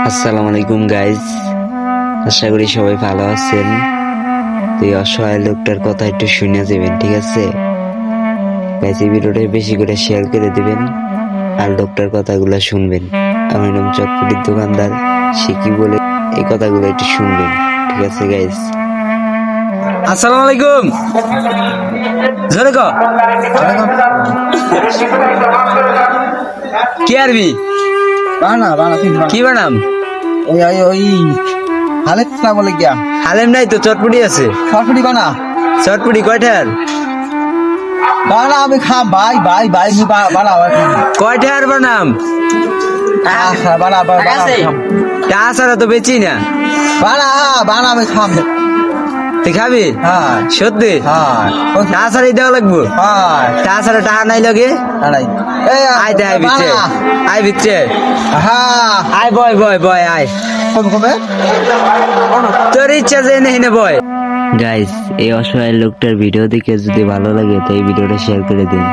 আসসালামু আলাইকুম গাইজ, আশা করি সবাই ভালো আছেন। তো এই অসহায় লোকটার কথা একটু শুনে যাবেন, ঠিক আছে গাইজ? এই ভিডিওটা বেশি করে শেয়ার করে দিবেন আর লোকটার কথাগুলো শুনবেন। আমার নাম চটপটির দোকানদার, সে কি বলে এই কথাগুলো একটু শুনবেন, ঠিক আছে গাইজ? আসসালামু আলাইকুম। জোরে কো। কি আরবি? কি বানাম? হালেম নাই তো, চটপটি আছে। চটপটি কয়টার? কয়টার বানাম? তাছাড়া তো বেচি না। তুই খাবি? সত্যি? তাছাড়াই দেওয়া লাগবো। তাছাড়া টাকা নাই লগে। আয় দে, আয় ভিতরে, আয় ভিতরে, আয় বয় বয় বয়, আয় তোর ইচ্ছা যে নেই বয়। গাইজ, এই অসহায় লোকটার ভিডিও দেখে যদি ভালো লাগে তো এই ভিডিওটা শেয়ার করে দিন।